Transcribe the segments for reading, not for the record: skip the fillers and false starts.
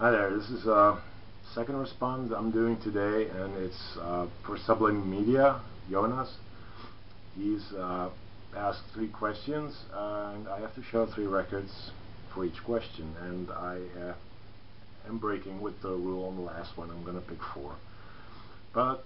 Hi there, this is a second response I'm doing today, and it's for SublimMedia, Jonas. He's asked 3 questions, and I have to show 3 records for each question, and I am breaking with the rule on the last one. I'm going to pick 4. But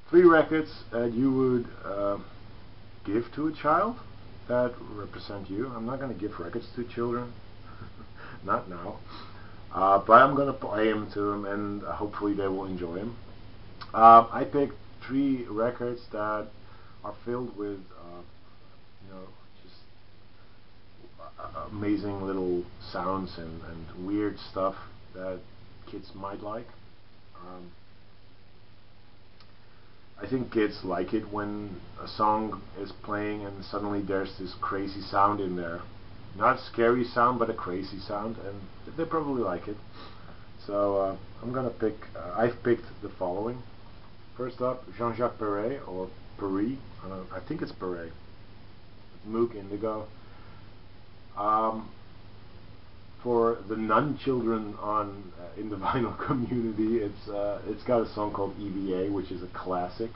3 records that you would give to a child that represent you. I'm not going to give records to children, not now. But I'm going to play them to them, and hopefully they will enjoy them. I picked 3 records that are filled with, just amazing little sounds and weird stuff that kids might like. I think kids like it when a song is playing and suddenly there's this crazy sound in there. Not a scary sound, but a crazy sound, and they probably like it. So I'm gonna pick. I've picked the following. First up, Jean-Jacques Perret, or Paris. I think it's Perret. Moog Indigo. For the non-children on in the vinyl community, it's got a song called EVA, which is a classic.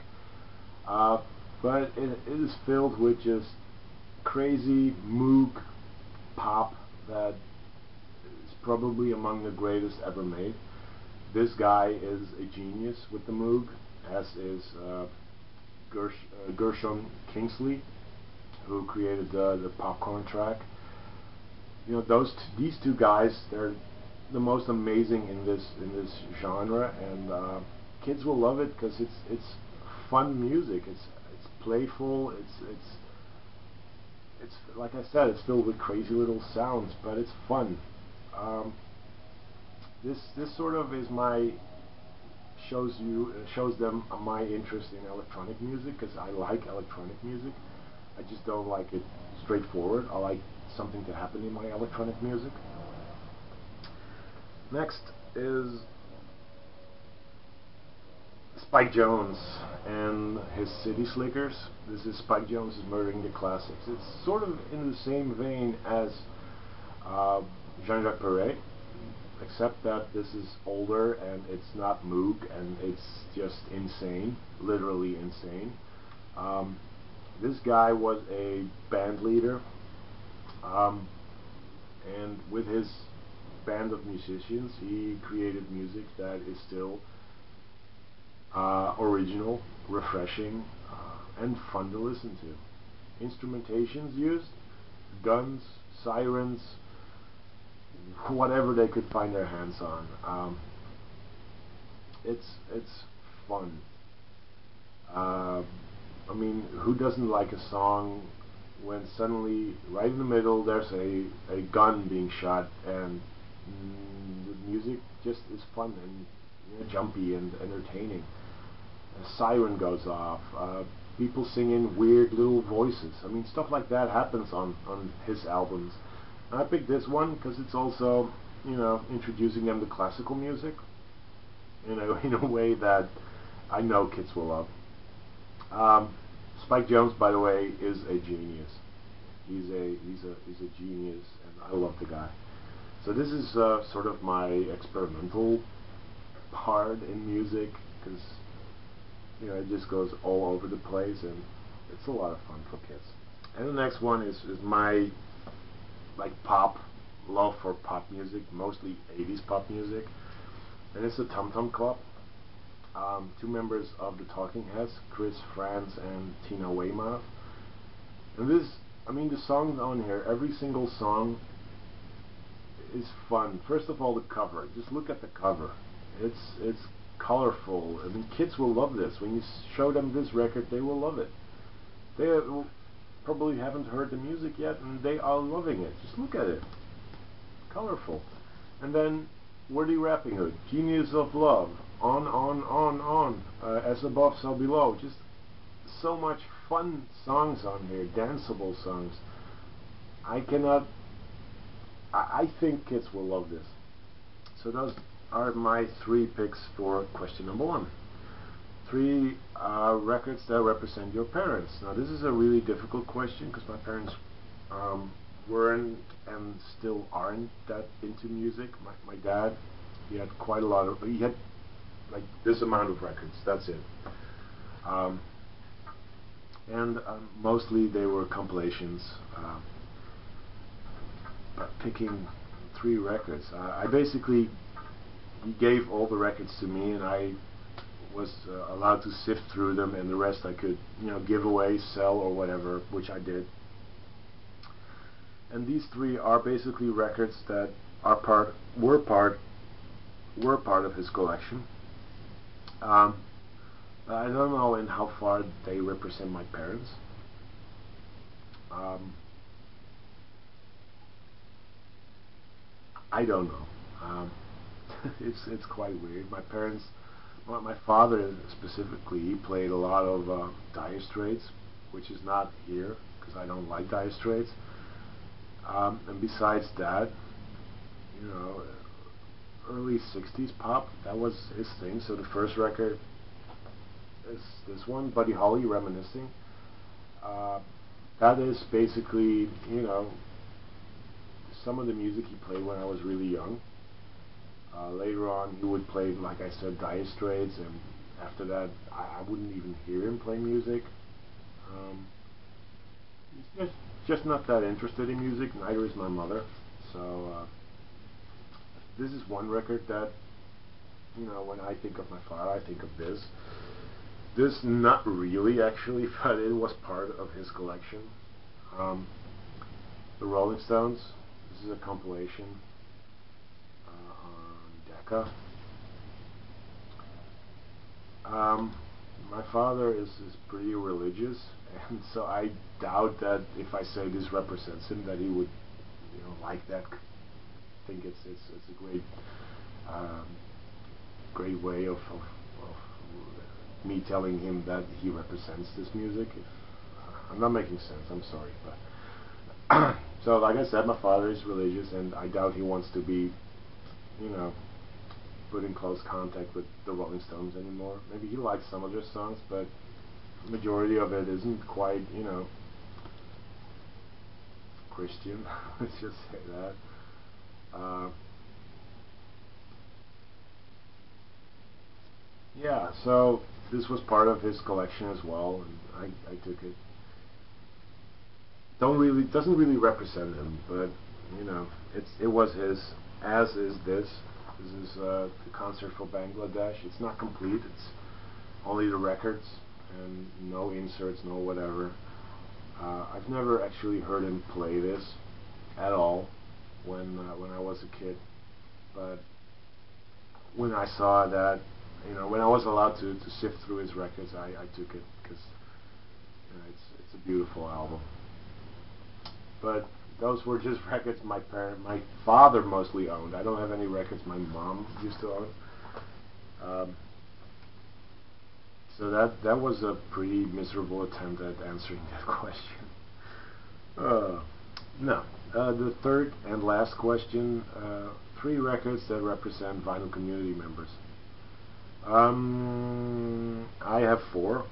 But it is filled with just crazy Moog pop that is probably among the greatest ever made. This guy is a genius with the Moog, as is Gershon Kingsley, who created the Popcorn track. You know, these 2 guys, they're the most amazing in this genre, and kids will love it because it's fun music. It's playful. It's like I said, it's filled with crazy little sounds, but it's fun. This sort of is shows them my interest in electronic music, because I like electronic music. I just don't like it straightforward. I like something to happen in my electronic music. Next is Spike Jones and his City Slickers. This is Spike Jones' Murdering the Classics. It's sort of in the same vein as Jean-Jacques Perret, except that this is older and it's not Moog, and it's just insane, literally insane. This guy was a band leader, and with his band of musicians, he created music that is still original, refreshing, and fun to listen to. Instrumentations used, guns, sirens, whatever they could find their hands on. It's fun. I mean, who doesn't like a song when suddenly, right in the middle, there's a gun being shot, and the music just is fun and jumpy and entertaining. A siren goes off, people sing in weird little voices. I mean, stuff like that happens on his albums. And I picked this one because it's also, introducing them to classical music in a way that I know kids will love. Spike Jones, by the way, is a genius. He's a genius, and I love the guy. So this is sort of my experimental part in music, because it just goes all over the place, and it's a lot of fun for kids. And the next one is my pop love for pop music, mostly 80s pop music, and it's the Tum Tum Club. 2 members of the Talking Heads, Chris Frantz and Tina Weymouth. And the songs on here, every single song is fun. First of all, the cover. Just look at the cover. It's colorful. I mean, kids will love this. When you show them this record, they will love it. They probably haven't heard the music yet, and they are loving it. Just look at it. Colorful. And then Wordy Rapping Hood, Genius of Love, on, As Above, So Below. Just so much fun songs on here, danceable songs. I think kids will love this. So those are my 3 picks for question number 1. 3 records that represent your parents. Now, this is a really difficult question because my parents weren't and still aren't that into music. My dad He had quite a lot of. He had like this amount of records. That's it. Um, and mostly they were compilations. But picking 3 records, I basically, he gave all the records to me, and I was allowed to sift through them, and the rest I could, give away, sell, or whatever, which I did. And these 3 are basically records that were part of his collection. I don't know in how far they represent my parents. I don't know. It's quite weird. My parents, my father specifically, he played a lot of Dire Straits, which is not here because I don't like Dire Straits. And besides that, early 60s pop, that was his thing. So the first record is this one, Buddy Holly, Reminiscing. That is basically, some of the music he played when I was really young. Later on, he would play, like I said, Dire Straits, and after that, I wouldn't even hear him play music. He's just not that interested in music. Neither is my mother. So this is one record that, when I think of my father, I think of this. This, not really, actually, but it was part of his collection. The Rolling Stones. This is a compilation on Decca. My father is pretty religious, and so I doubt that if I say this represents him, that he would, like that. I think it's a great way of me telling him that he represents this music. I'm not making sense. I'm sorry, but so like I said, my father is religious, and I doubt he wants to be, put in close contact with the Rolling Stones anymore. Maybe he likes some of their songs, but the majority of it isn't quite, Christian. Let's just say that. Yeah, so this was part of his collection as well, and I took it. Doesn't really represent him, but it was his. As is this. This is the concert for Bangladesh. It's not complete. It's only the records and no inserts, no whatever. I've never actually heard him play this at all when I was a kid, but when I saw that, when I was allowed to sift through his records, I took it because it's a beautiful album. But those were just records my father mostly owned. I don't have any records my mom used to own. So that was a pretty miserable attempt at answering that question. No. The third and last question, 3 records that represent vinyl community members. I have 4.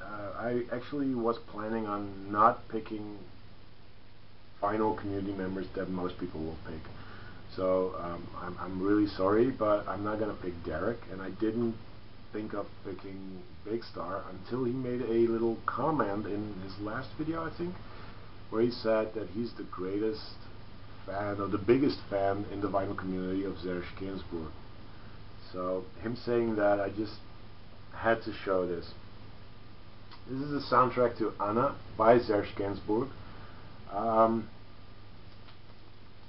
I actually was planning on not picking vinyl community members that most people will pick. So I'm really sorry, but I'm not going to pick Derek, and I didn't think of picking Big Star until he made a little comment in his last video, I think, where he said that he's the greatest fan, or the biggest fan in the vinyl community of Serge Gainsbourg. So him saying that, I just had to show this. This is the soundtrack to Anna by Serge Gainsbourg.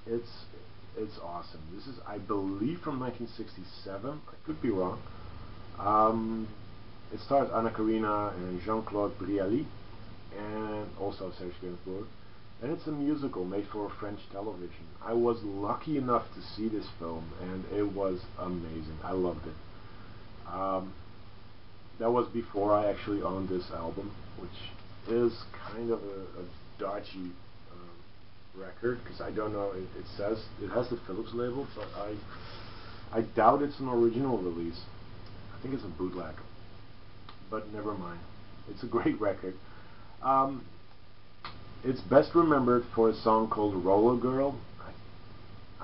It's awesome. This is, I believe, from 1967. I could be wrong. It stars Anna Karina and Jean-Claude Brialy, and also Serge Gainsbourg. And it's a musical made for French television. I was lucky enough to see this film, and it was amazing. I loved it. That was before I actually owned this album, which is kind of a dodgy record, because I don't know, it says it has the Philips label, but I doubt it's an original release. I think it's a bootleg, but never mind. It's a great record. It's best remembered for a song called Roller Girl.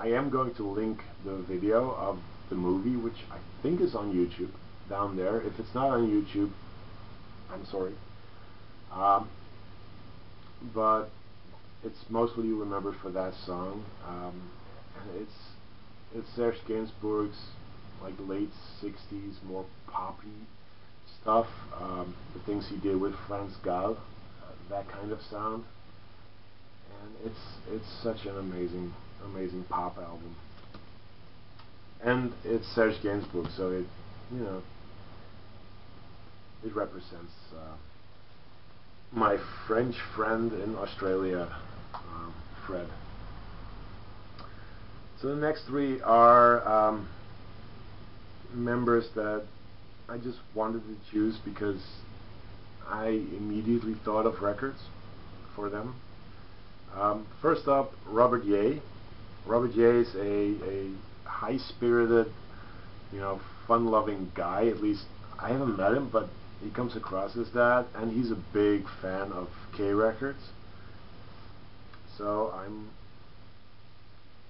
I am going to link the video of the movie, which I think is on YouTube, down there. If it's not on YouTube, I'm sorry. But it's mostly remembered for that song. And it's Serge Gainsbourg's like late 60s, more poppy stuff. The things he did with Franz Gall, that kind of sound. And it's such an amazing pop album. And it's Serge Gainsbourg, so it, you know, it represents my French friend in Australia, Fred. So the next three are members that I just wanted to choose because I immediately thought of records for them. First up, Robert Ye. Robert Ye is a high-spirited, you know, fun-loving guy. At least I haven't met him, but he comes across as that, and he's a big fan of K records. So I'm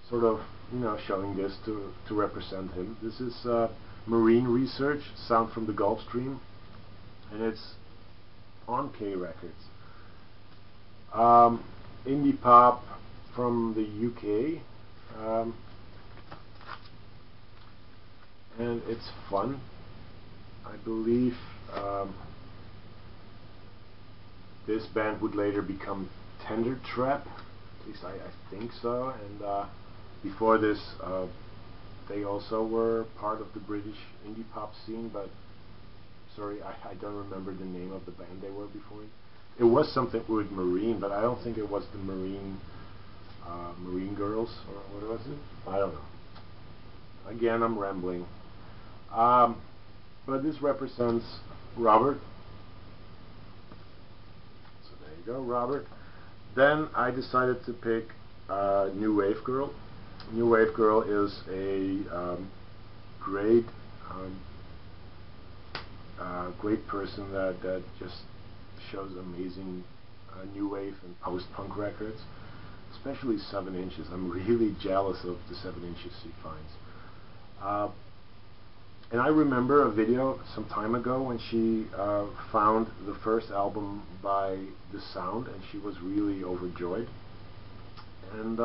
sort of, you know, showing this to represent him. This is Marine Research, Sound from the Gulf Stream, and it's on K records. Indie pop from the UK, and it's fun. I believe this band would later become Tender Trap, at least I think so, and before this they also were part of the British indie pop scene, but sorry, I don't remember the name of the band they were before. It was something with Marine, but I don't think it was the Marine Girls, or what was it? I don't know. Again, I'm rambling. But this represents Robert. So there you go, Robert. Then I decided to pick New Wave Girl. New Wave Girl is a great person that just shows amazing new wave and post-punk records, especially 7 inches. I'm really jealous of the 7 inches she finds. And I remember a video some time ago when she found the first album by The Sound, and she was really overjoyed. And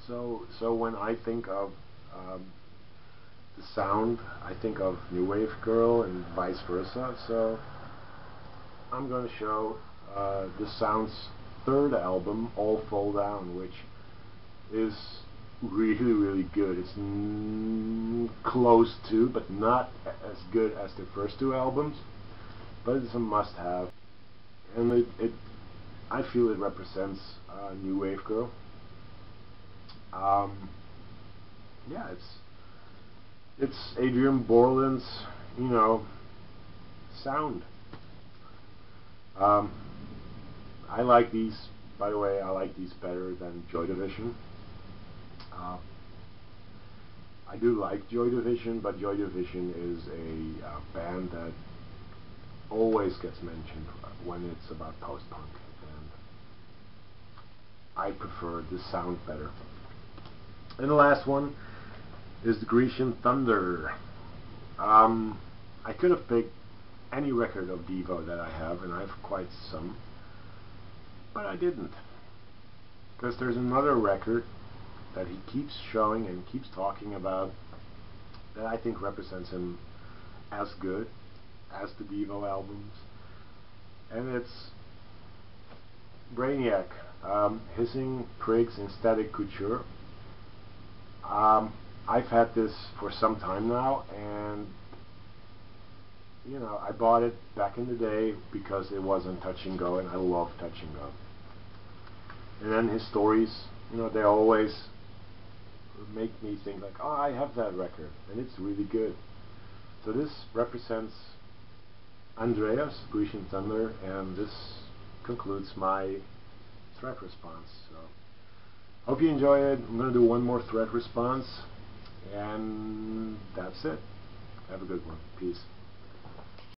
so when I think of The Sound, I think of New Wave Girl and vice versa. So I'm going to show The Sound's third album, All Fall Down, which is really good. It's close to, but not as good as the first two albums, but it's a must-have, and I feel it represents New Wave Girl. Yeah, it's Adrian Borland's, you know, sound. I like these, by the way, I like these better than Joy Division. I do like Joy Division, but Joy Division is a band that always gets mentioned when it's about post-punk, and I prefer the sound better. And the last one is the Grecian Thunder. I could have picked any record of Devo that I have, and I have quite some, but I didn't, because there's another record that he keeps showing and keeps talking about that I think represents him as good as the Devo albums, and it's Brainiac, Hissing Prigs in Static Couture. I've had this for some time now, and you know, I bought it back in the day because it was on Touch and Go, and I love Touch and Go. And then his stories, you know, they always make me think like, oh, I have that record, and it's really good. So this represents Andreas, Grecian Thunder, and this concludes my threat response. So hope you enjoy it. I'm going to do one more threat response, and that's it. Have a good one. Peace.